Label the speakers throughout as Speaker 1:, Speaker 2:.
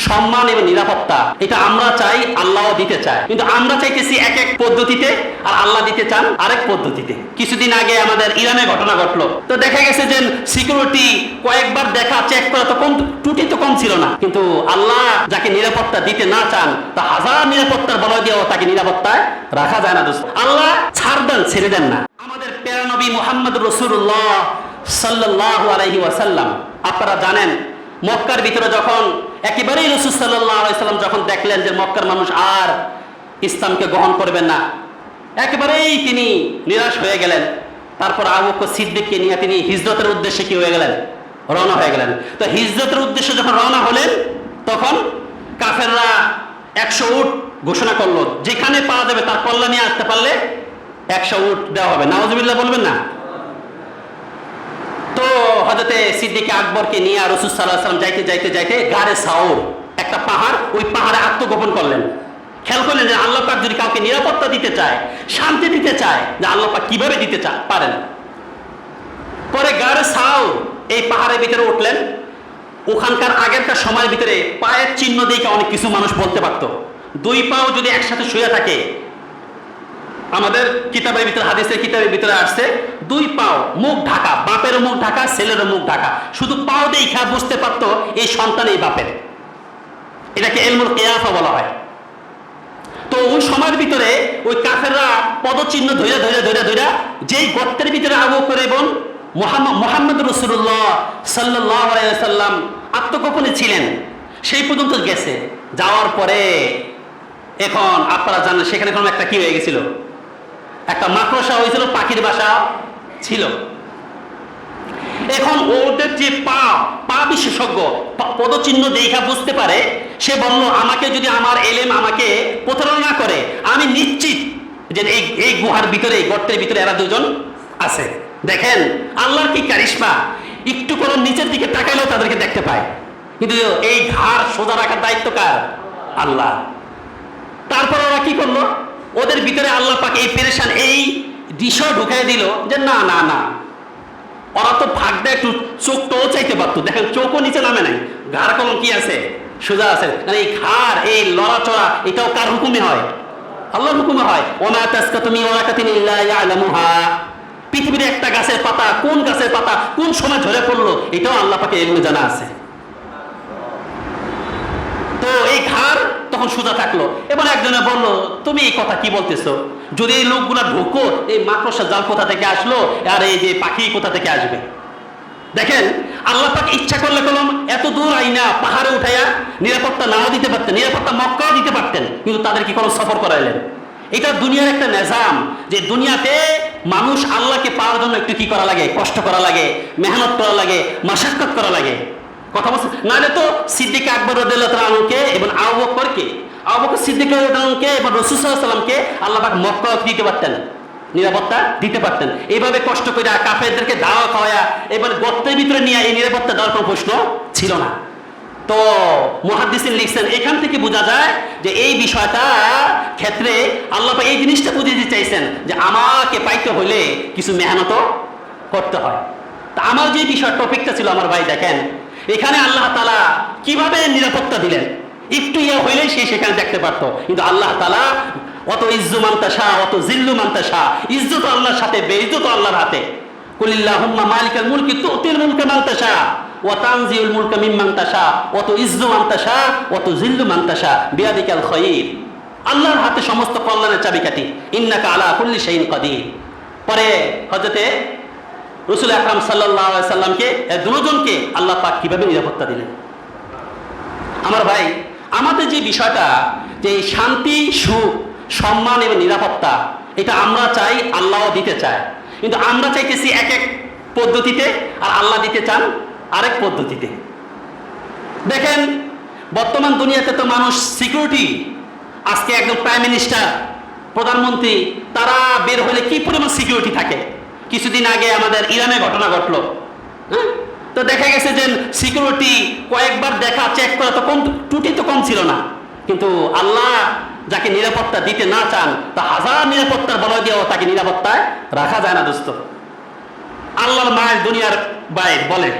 Speaker 1: সম্মান এবং নিরাপত্তা, এটা আমরা চাই, আল্লাহও দিতে চায়, কিন্তু আমরা চাইতেছি এক এক পদ্ধতিতে, আর আল্লাহ দিতে চান আরেক পদ্ধতিতে। কিছুদিন আগে আমাদের ইরানে ঘটনা ঘটলো, তো দেখা গেছে যে সিকিউরিটি কয়েকবার দেখা চেক করা তো কম, ত্রুটি তো কম ছিল না, কিন্তু আল্লাহ যাকে নিরাপত্তা দিতে না চান তা হাজার নিরাপত্তার বলয় দিয়েও তাকে নিরাপত্তায় রাখা যায় না দোস্ত। আল্লাহ ছাড় দেন, ছেড়ে দেন না। আমাদের প্যারা নবী মুহাম্মদ রাসূলুল্লাহ সাল্লাল্লাহু আলাইহি ওয়াসাল্লাম, আপনারা জানেন মক্কার ভিতরে যখন একেবারেই রাসূল সাল্লাল্লাহু আলাইহি ওয়াসাল্লাম যখন দেখলেন যে মক্কার মানুষ আর ইসলামকে গ্রহণ করবেন না, একেবারেই তিনি নিরাশ হয়ে গেলেন। তারপর আবু বকর সিদ্দিককে নিয়ে তিনি হিজরতের উদ্দেশ্যে কি হয়ে গেলেন, রওনা হয়ে গেলেন। তো হিজরতের উদ্দেশ্যে যখন রওনা হলেন, তখন কাফেররা 100 উট ঘোষণা করলো, যেখানে পাওয়া যাবে তার কল্যাণ নিয়ে আসতে পারলে 100 উট দেওয়া হবে। নাউজুবিল্লাহ বলবেন না? তো হযরতে সিদ্দিক আকবরকে নিয়ে রাসূল সাল্লাল্লাহু আলাইহি ওয়াসাল্লাম যাইতে যাইতে যাইতে গারে সাউর, একটা পাহাড়, ওই পাহাড়ে আত্মগোপন করলেন। খেয়াল করলেন যে আল্লাহ পাক যদি কাউকে নিরাপত্তা দিতে চায়, শান্তি দিতে চায়, যে আল্লাহ পাক কিভাবে দিতে পারেন। পরে গারে সাউর এই পাহাড়ের ভিতরে উঠলেন। ওখানকার আগেরকার সময়ের ভিতরে পায়ের চিহ্ন দেখে অনেক কিছু মানুষ বলতে পারতো। 2 পাও যদি একসাথে শুয়ে থাকে, আমাদের কিতাবের ভিতরে, হাদিসের কিতাবের ভিতরে আসছে 2 পাও মুখ ঢাকা, বাপেরও মুখ ঢাকা, ছেলেরও মুখ ঢাকা, শুধু পাও দেখা বুঝতে পারতো এই সন্তান এই বাপের। এটাকে ইলমুল কিয়াফা বলা হয়। তো ওই সময়ের ভিতরে ওই কাফেররা পদচিহ্ন ধইরা ধইরা ধইরা ধইরা যেই গর্তের ভিতরে আবু বকর এবং মুহাম্মদ রাসূলুল্লাহ সাল্লাল্লাহু আলাইহি ওয়াসাল্লাম আত্মগোপনে ছিলেন, সেই পর্যন্ত গেছে। যাওয়ার পরে এখন আপনারা জানেন সেখানে কোনো একটা কি হয়ে গেছিল, একটা মাকড়সা হয়েছিল, পাখির বাসা ছিল। এখন ওদের যে পা বিশেষজ্ঞ পদচিহ্ন দেখা বুঝতে পারে, সে বলল আমাকে যদি আমার এলেম আমাকে প্রতারণা করে, আমি নিশ্চিত যে এই গুহার ভিতরে, এই গর্তের ভিতরে এরা 2 জন আছে। দেখেন আল্লাহর কি কারিশমা, একটু করে নিচের দিকে তাকাইলেও তাদেরকে দেখতে পায়, কিন্তু এই ঘাড় সোজা রাখার দায়িত্ব কার? আল্লাহ। তারপর ওরা কি করলো, ওদের ভিতরে আল্লাহ পাক এই পেরেশান, এই বিষয় ঢুকাই দিল যে না না না, ওরা তো ভাগ দেয়, একটু চোখটাও চাইতে পারতো। দেখেন চোখও নিচে নামে নাই, ঘাড় কলম কি আছে, সোজা আছে। এই ঘাড়, এই লড়াচড়া, এটাও কার হুকুমে হয়? আল্লাহর হুকুমে হয়। ওমা তাসকাতু মিন ওয়ারাকাতিন ইল্লা ইয়ালামুহা, পৃথিবীর একটা গাছের পাতা, কোন গাছের পাতা কোন সময় ঝরে পড়লো, এটাও আল্লাহ পাকের ইলমে জানা আছে। তো এই ঘাড় তখন সোজা থাকলো। এবার একজনে বলল তুমি এই কথা কি বলতেছো, যদি এই লোকগুলা ঢুকো, এই মাকড়সা জাল কোথা থেকে আসলো, আর এই যে পাখি কোথা থেকে আসবে? দেখেন আল্লাহ পাক ইচ্ছা করলে কলম এত দূর আইনা পাহাড়ে উঠাইয়া নিরাপত্তা নাও দিতে পারতেন, নিরাপত্তা মক্কাও দিতে পারতেন, কিন্তু তাদের কি কোনো সফর করাইলেন? এটা দুনিয়ার একটা নিজাম, যে দুনিয়াতে মানুষ আল্লাহকে পাওয়ার জন্য একটু কি করা লাগে, কষ্ট করা লাগে, মেহনত করা লাগে, মাশাক্কত করা লাগে। কথা বলছে নাহলে তো সিদ্দিক আকবর রাদিয়াল্লাহু তাআলা আনহুকে এবং আবু বকর সিদ্দিক রাদিয়াল্লাহু আনহুকে এবং রাসূল সাল্লাল্লাহু আলাইহি ওয়াসাল্লামকে আল্লাহ পাক মক্কা দিতে পারতেন, নিরাপত্তা দিতে পারতেন। এইভাবে কষ্ট করে কাফেরদেরকে দাওয়া খাওয়া, এবার গর্তের ভিতরে নিয়ে এই নিরাপত্তা দেওয়ার কোনো প্রশ্ন ছিল না। তো মুহাদ্দিসিন লিখছেন, এখান থেকে বোঝা যায় যে এই বিষয়টা ক্ষেত্রে আল্লাহ পাক এই জিনিসটা বুঝিয়ে দিতে চাইছেন যে আমাকে পাইতে হলে কিছু মেহনত করতে হয়। তা আমার যে বিষয় টপিকটা ছিল আমার ভাই, দেখেন এখানে আল্লাহ তাআলা কিভাবে নিরাপত্তা দিলেন, একটু হইলেই সে সেখানে দেখতে পারতো, কিন্তু আল্লাহ তাআলা অত ইজ্জু মান তাশা, অত জিল্লু মান তাশা, ইজ্জত আল্লাহর সাথে, বেইজ্জত আল্লাহর হাতে। কুলিল্লাহুম্মা মালিকাল মুলকি তুতিল মুলকা মান তাশা ওয়া তানজিউল মুলকা মিম্মান তাশা ওয়া তুইজ্জু মান তাশা ওয়া তুযিল্লু মান তাশা বিয়াদিকাল খায়র। আল্লাহর হাতে সমস্ত কল্যাণের চাবিকাঠি, ইন্নাকা আলা কুল্লি শাইইন কাদির। পরে হযরতে রাসূল আকরাম সাল্লাল্লাহু আলাইহি সাল্লামকে, 2 জনকে আল্লাহ পাক কিভাবে নিরাপত্তা দিলেন। আমার ভাই, আমাদের যে বিষয়টা, যে শান্তি, সুখ, সম্মান এবং নিরাপত্তা, এটা আমরা চাই, আল্লাহও দিতে চায়, কিন্তু আমরা চাইতেছি এক এক পদ্ধতিতে, আর আল্লাহ দিতে চান আরেক পদ্ধতিতে। দেখেন বর্তমান দুনিয়াতে তো মানুষ সিকিউরিটি, আজকে একদম প্রাইম মিনিস্টার, প্রধানমন্ত্রী, তারা বের হলে কি পরিমাণ সিকিউরিটি থাকে। কিছুদিন আগে আমাদের ইরানে ঘটনা ঘটলো, তো দেখা গেছে যে সিকিউরিটি কয়েকবার দেখা চেক করা তো কম, ত্রুটি তো কম ছিল না, কিন্তু আল্লাহ যাকে নিরাপত্তা দিতে না চান তা হাজার নিরাপত্তার বলয় দিয়েও তাকে নিরাপত্তায় রাখা যায় না দোস্ত। আল্লাহর মায়ের দুনিয়ার বাইর বলে,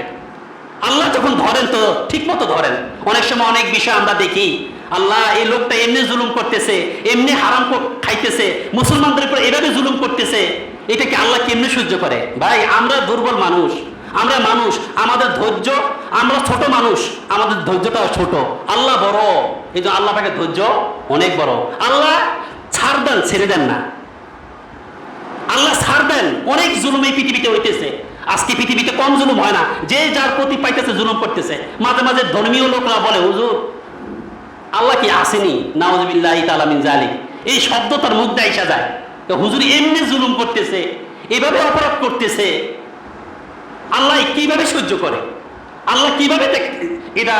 Speaker 1: আল্লাহ যখন ধরেন তো ঠিক মতো ধরেন। অনেক সময় অনেক বিষয় আমরা দেখি, আল্লাহ এই লোকটা এমনি জুলুম করতেছে, এমনি হারাম খাইতেছে, মুসলমানদের উপর এভাবে জুলুম করতেছে, এটা কি আল্লাহ কেমনে সহ্য করে? ভাই আমরা দুর্বল মানুষ, আমরা মানুষ, আমাদের ধৈর্য, আমরা ছোট মানুষ, আমাদের ধৈর্যটাও ছোট, আল্লাহ বড়, এই জন্য আল্লাহ পাকের ধৈর্য অনেক বড়। আল্লাহ ছাড় দেন, ছেড়ে দেন না, আল্লাহ ছাড় দেন। অনেক জুলুম এই পৃথিবীতে হইতেছে, আজকে পৃথিবীতে কম জুলুম হয় না, যে যার প্রতি পাইতেছে জুলুম করতেছে। মাঝে মাঝে ধর্মীয় লোকরা বলে হুজুর আল্লাহ কি আসেনি, নাউজুবিল্লাহি তাআলা মিন যালিক, এই শব্দ তার মুখ দিয়ে এসে যায়। তো হুজুর এমনি জুলুম করতেছে, এভাবে অপরাধ করতেছে, আল্লাহ কিভাবে সহ্য করে, আল্লাহ কিভাবে এটা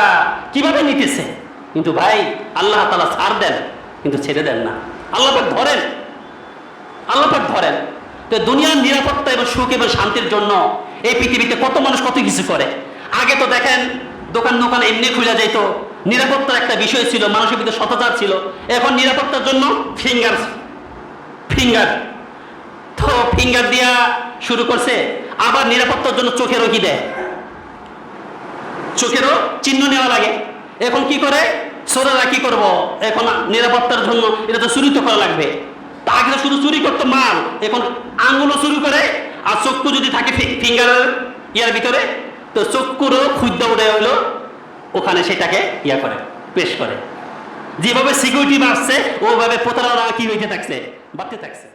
Speaker 1: কিভাবে নিতেছে? কিন্তু ভাই আল্লাহ তাআলা ছাড় দেন কিন্তু ছেড়ে দেন না, আল্লাহ পাক ধরেন, আল্লাহ পাক ধরেন। তো দুনিয়ার নিরাপত্তা এবং সুখ এবং শান্তির জন্য এই পৃথিবীতে কত মানুষ কত কিছু করে। আগে তো দেখেন দোকান দোকান এমনি খুলে যেত, নিরাপত্তার একটা বিষয় ছিল, মানুষের ভিতরে সততার ছিল। এখন নিরাপত্তার জন্য ফিঙ্গার তো ফিঙ্গার দিয়া শুরু করছে। আবার নিরাপত্তার জন্য চোখেরও কি দেয়, চোখেরও চিহ্ন নেওয়া লাগে। এখন কি করে চোরেরা কি করব, এখন নিরাপত্তার জন্য এটা তো চুরি তো করা লাগবে। তা আগে তো শুধু চুরি করতো মাল, এখন আঙ্গুলও চুরি করে। আর চক্ষু যদি থাকে ফিঙ্গারের ইয়ার ভিতরে, তো চক্ষুরও খুদ্া উঠে হইলো ওখানে, সেটাকে ইয়া করে পেশ করে। যেভাবে সিকিউরিটি বাড়ছে ওভাবে প্রতারণা কি হইতে থাকছে, বাড়তে থাকছে।